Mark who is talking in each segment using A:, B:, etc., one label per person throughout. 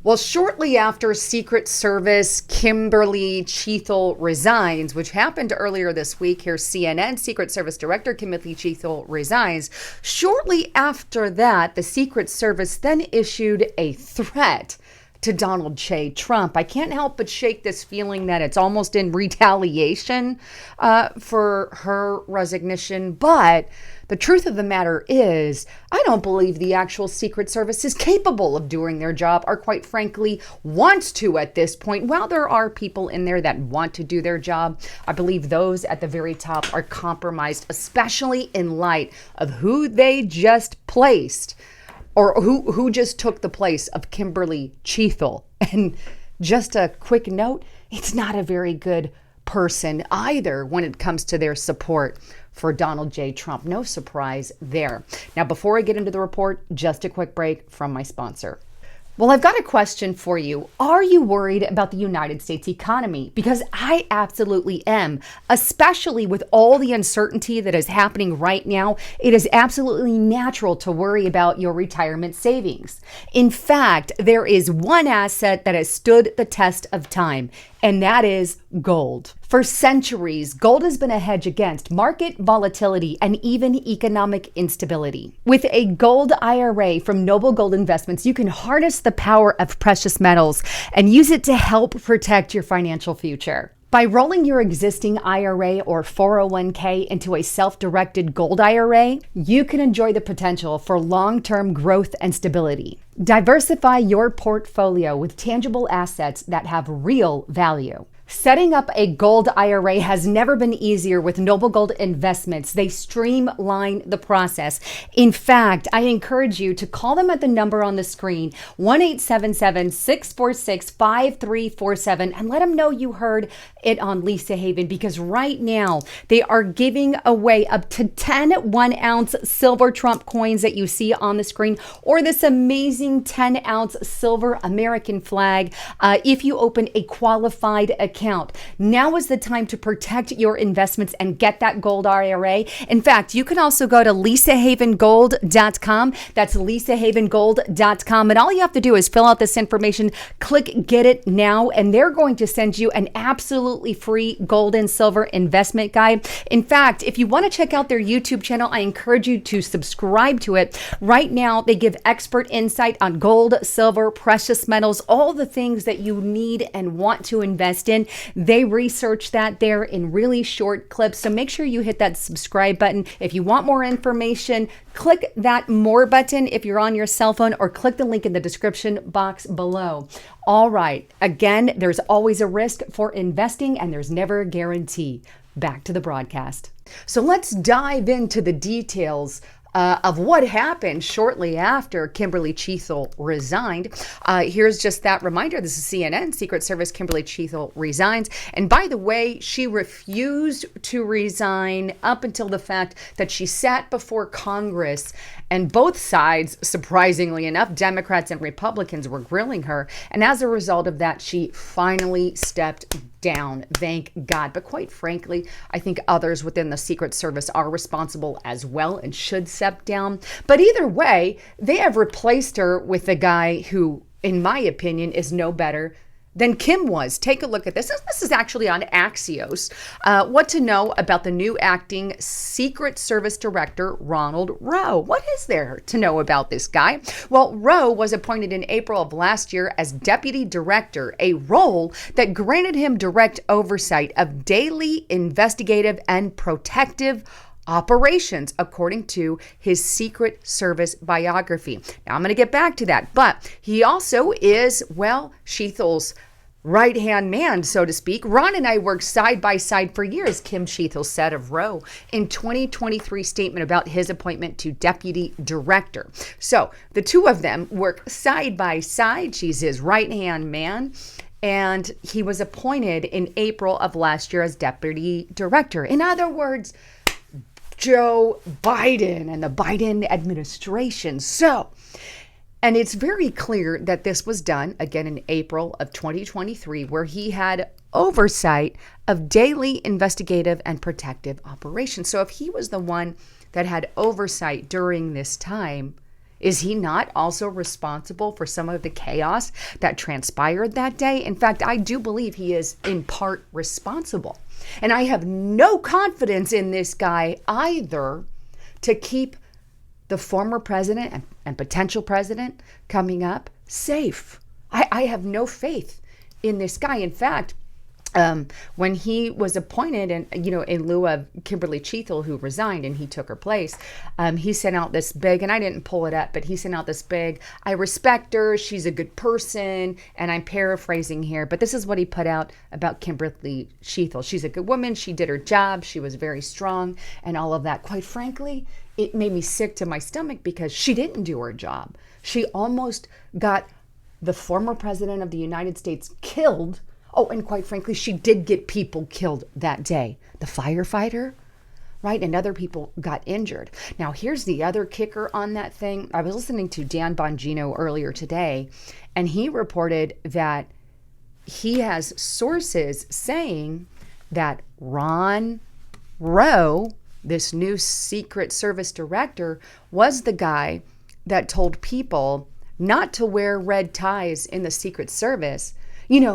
A: Well, shortly after Secret Service Kimberly Cheathel resigns, which happened earlier this week, here's CNN, Secret Service Director Kimberly Cheathel resigns. Shortly after that, the Secret Service then issued a threat to Donald J. Trump. I can't help but shake this feeling that it's almost in retaliation for her resignation. But the truth of the matter is, I don't believe the actual Secret Service is capable of doing their job, or quite frankly, wants to at this point. While there are people in there that want to do their job, I believe those at the very top are compromised, especially in light of who they just placed, or who just took the place of Kimberly Cheathel. And just a quick note, it's not a very good person either when it comes to their support for Donald J. Trump. No surprise there. Now, before I get into the report, just a quick break from my sponsor. Well, I've got a question for you. Are you worried about the United States economy? Because I absolutely am, especially with all the uncertainty that is happening right now. It is absolutely natural to worry about your retirement savings. In fact, there is one asset that has stood the test of time, and that is gold. For centuries, gold has been a hedge against market volatility and even economic instability. With a gold IRA from Noble Gold Investments, you can harness the power of precious metals and use it to help protect your financial future. By rolling your existing IRA or 401k into a self-directed gold IRA, you can enjoy the potential for long-term growth and stability. Diversify your portfolio with tangible assets that have real value. Setting up a gold IRA has never been easier with Noble Gold Investments. They streamline the process. In fact, I encourage you to call them at the number on the screen, 1-877-646-5347, and let them know you heard it on Lisa Haven, because right now they are giving away up to 10 1-ounce silver Trump coins that you see on the screen, or this amazing 10-ounce silver American flag if you open a qualified account. Now is the time to protect your investments and get that gold IRA. In fact, you can also go to lisahavengold.com. That's lisahavengold.com. And all you have to do is fill out this information, click Get It Now, and they're going to send you an absolutely free gold and silver investment guide. In fact, if you want to check out their YouTube channel, I encourage you to subscribe to it. Right now, they give expert insight on gold, silver, precious metals, all the things that you need and want to invest in. They research that there in really short clips. So make sure you hit that subscribe button. If you want more information, click that more button if you're on your cell phone, or click the link in the description box below. All right. Again, there's always a risk for investing and there's never a guarantee. Back to the broadcast. So let's dive into the details of what happened shortly after Kimberly Cheathel resigned. Here's just that reminder. This is CNN, Secret Service Kimberly Cheathel resigns. And by the way, she refused to resign up until the fact that she sat before Congress, and both sides, surprisingly enough, Democrats and Republicans, were grilling her. And as a result of that, she finally stepped down. Thank God. But quite frankly, I think others within the Secret Service are responsible as well and should step down. But either way, they have replaced her with a guy who, in my opinion, is no better than Kim was. Take a look at this. This is actually on Axios. What to know about the new acting Secret Service Director, Ronald Rowe. What is there to know about this guy? Well, Rowe was appointed in April of last year as Deputy Director, a role that granted him direct oversight of daily investigative and protective operations, according to his Secret Service biography. Now, I'm going to get back to that, but he also is, well, Cheathel's right-hand man, so to speak. Ron and I worked side by side for years, Kim Cheathel said of Rowe in 2023 statement about his appointment to Deputy Director. So the two of them work side by side. She's his right-hand man, and he was appointed in April of last year as Deputy Director. In other words, Joe Biden and the Biden administration. And it's very clear that this was done again in April of 2023, where he had oversight of daily investigative and protective operations. So if he was the one that had oversight during this time, Is he not also responsible for some of the chaos that transpired that day? In fact, I do believe he is in part responsible. And I have no confidence in this guy either to keep the former president and potential president coming up safe. I have no faith in this guy. In fact, when he was appointed, and in lieu of Kimberly Cheathel, who resigned and he took her place, he sent out this big, and I didn't pull it up, but he sent out this big, I respect her, she's a good person, and I'm paraphrasing here, but this is what he put out about Kimberly Cheathel. She's a good woman, she did her job, she was very strong, and all of that. Quite frankly, it made me sick to my stomach because she didn't do her job. She almost got the former president of the United States killed. Oh, and quite frankly, she did get people killed that day. The firefighter, right? And other people got injured. Now, here's the other kicker on that thing. I was listening to Dan Bongino earlier today, and he reported that he has sources saying that Ron Rowe, this new Secret Service director, was the guy that told people not to wear red ties in the Secret Service,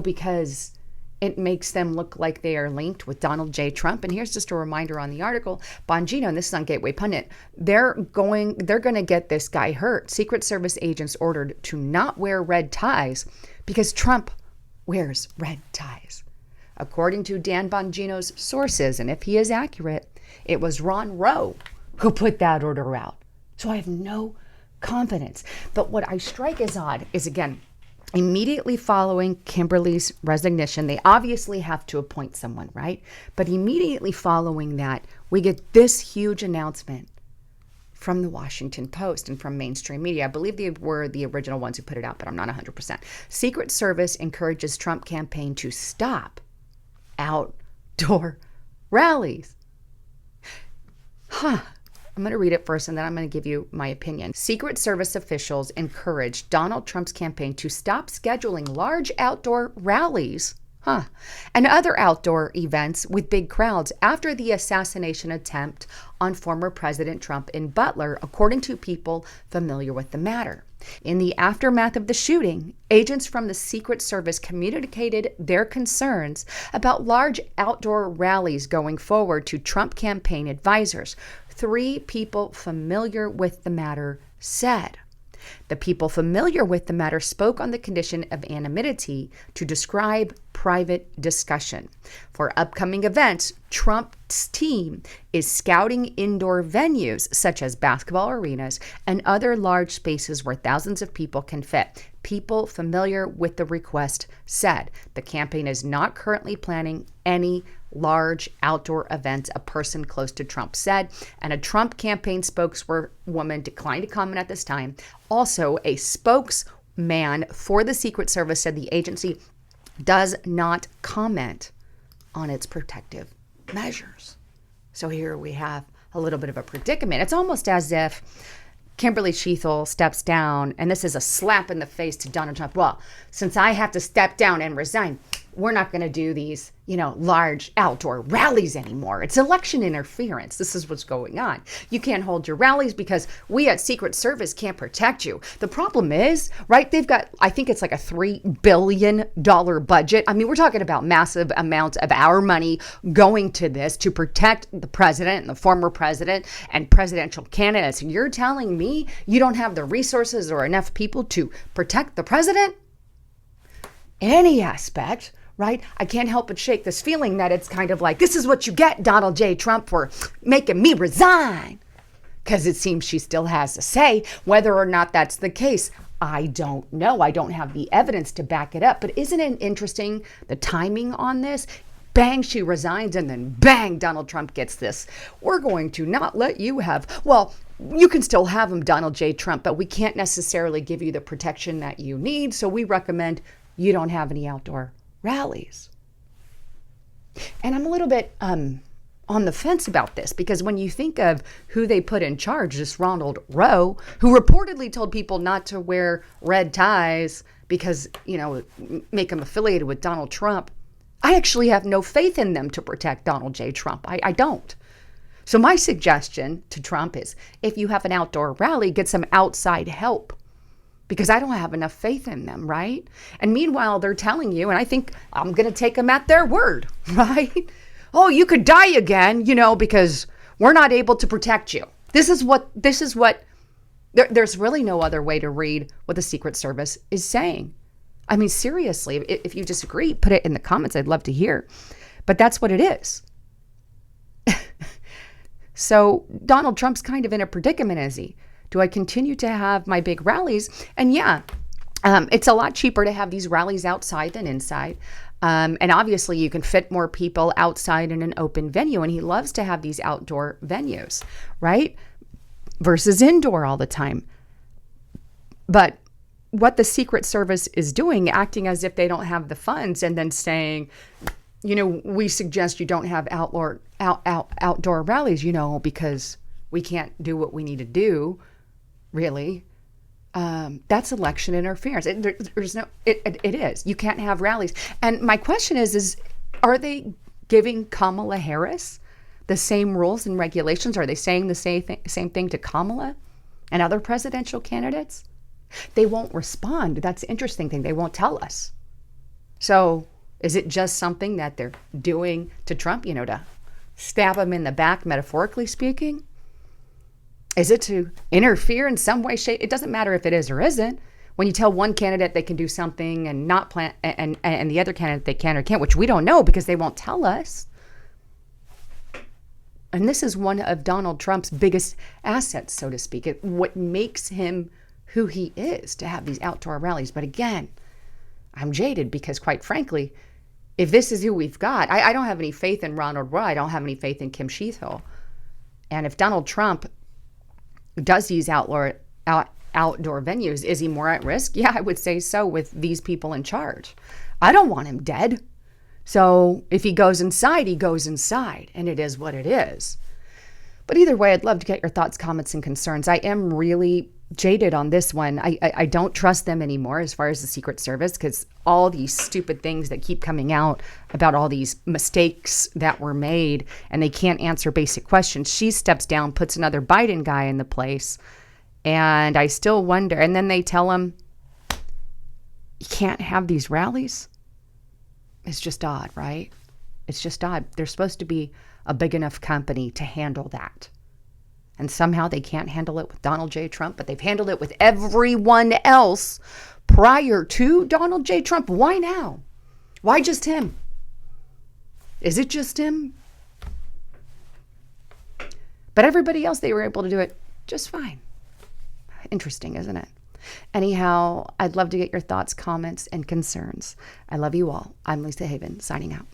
A: because it makes them look like they are linked with Donald J. Trump. And here's just a reminder on the article. Bongino, and this is on Gateway Pundit, they're going to get this guy hurt. Secret Service agents ordered to not wear red ties because Trump wears red ties. According to Dan Bongino's sources, and if he is accurate, it was Ron Rowe who put that order out. So I have no confidence. But what I strike as odd is, again, immediately following Kimberly's resignation, they obviously have to appoint someone, right? But immediately following that, we get this huge announcement from the Washington Post and from mainstream media. I believe they were the original ones who put it out, but I'm not 100%. Secret Service encourages Trump campaign to stop outdoor rallies. I'm going to read it first, and then I'm going to give you my opinion. Secret Service officials encouraged Donald Trump's campaign to stop scheduling large outdoor rallies and other outdoor events with big crowds after the assassination attempt on former President Trump in Butler, according to people familiar with the matter. In the aftermath of the shooting, agents from the Secret Service communicated their concerns about large outdoor rallies going forward to Trump campaign advisors. 3 people familiar with the matter said. The people familiar with the matter spoke on the condition of anonymity to describe private discussion. For upcoming events, Trump's team is scouting indoor venues such as basketball arenas and other large spaces where thousands of people can fit. People familiar with the request said the campaign is not currently planning any large outdoor events, a person close to Trump said, and a Trump campaign spokeswoman declined to comment at this time. Also, a spokesman for the Secret Service said the agency does not comment on its protective measures. So here we have a little bit of a predicament. It's almost as if Kimberly Cheathel steps down, and this is a slap in the face to Donald Trump. Well, since I have to step down and resign, we're not going to do these, large outdoor rallies anymore. It's election interference. This is what's going on. You can't hold your rallies because we at Secret Service can't protect you. The problem is, right, they've got, I think it's like a $3 billion budget. I mean, we're talking about massive amounts of our money going to this to protect the president and the former president and presidential candidates. And you're telling me you don't have the resources or enough people to protect the president? In any aspect, right? I can't help but shake this feeling that it's kind of like, this is what you get, Donald J. Trump, for making me resign. Because it seems she still has a say. Whether or not that's the case, I don't know. I don't have the evidence to back it up. But isn't it interesting, the timing on this? Bang, she resigns, and then bang, Donald Trump gets this. We're going to not let you have, well, you can still have him, Donald J. Trump, but we can't necessarily give you the protection that you need. So we recommend you don't have any outdoor rallies. And I'm a little bit on the fence about this, because when you think of who they put in charge, this Ronald Rowe, who reportedly told people not to wear red ties because, make them affiliated with Donald Trump, I actually have no faith in them to protect Donald J. Trump. I don't. So my suggestion to Trump is, if you have an outdoor rally, get some outside help, because I don't have enough faith in them, right? And meanwhile, they're telling you, and I think I'm going to take them at their word, right? Oh, you could die again, because we're not able to protect you. There's really no other way to read what the Secret Service is saying. I mean, seriously, if you disagree, put it in the comments. I'd love to hear. But that's what it is. So Donald Trump's kind of in a predicament, is he? Do I continue to have my big rallies? And yeah, it's a lot cheaper to have these rallies outside than inside. And obviously you can fit more people outside in an open venue. And he loves to have these outdoor venues, right? Versus indoor all the time. But what the Secret Service is doing, acting as if they don't have the funds and then saying, we suggest you don't have outdoor rallies, because we can't do what we need to do, really. That's election interference. It is. You can't have rallies. And my question is are they giving Kamala Harris the same rules and regulations? Are they saying the same thing to Kamala and other presidential candidates? They won't respond. That's the interesting thing. They won't tell us. So is it just something that they're doing to Trump, to stab him in the back, metaphorically speaking? Is it to interfere in some way, shape? It doesn't matter if it is or isn't. When you tell one candidate they can do something and not plan, and the other candidate they can or can't, which we don't know because they won't tell us. And this is one of Donald Trump's biggest assets, so to speak. What makes him who he is, to have these outdoor rallies. But again, I'm jaded because, quite frankly, if this is who we've got, I don't have any faith in Ronald Roy. I don't have any faith in Kim Sheethel. And if Donald Trump does these outdoor venues, is he more at risk? Yeah, I would say so, with these people in charge. I don't want him dead. So if he goes inside, he goes inside, and it is what it is. But either way, I'd love to get your thoughts, comments, and concerns. I am really jaded on this one. I don't trust them anymore as far as the Secret Service, because all these stupid things that keep coming out about all these mistakes that were made, and they can't answer basic questions. She steps down, puts another Biden guy in the place, and I still wonder. And then they tell him, you can't have these rallies. It's just odd, right? It's just odd. They're supposed to be a big enough company to handle that. And somehow they can't handle it with Donald J. Trump, but they've handled it with everyone else prior to Donald J. Trump. Why now? Why just him? Is it just him? But everybody else, they were able to do it just fine. Interesting, isn't it? Anyhow, I'd love to get your thoughts, comments, and concerns. I love you all. I'm Lisa Haven, signing out.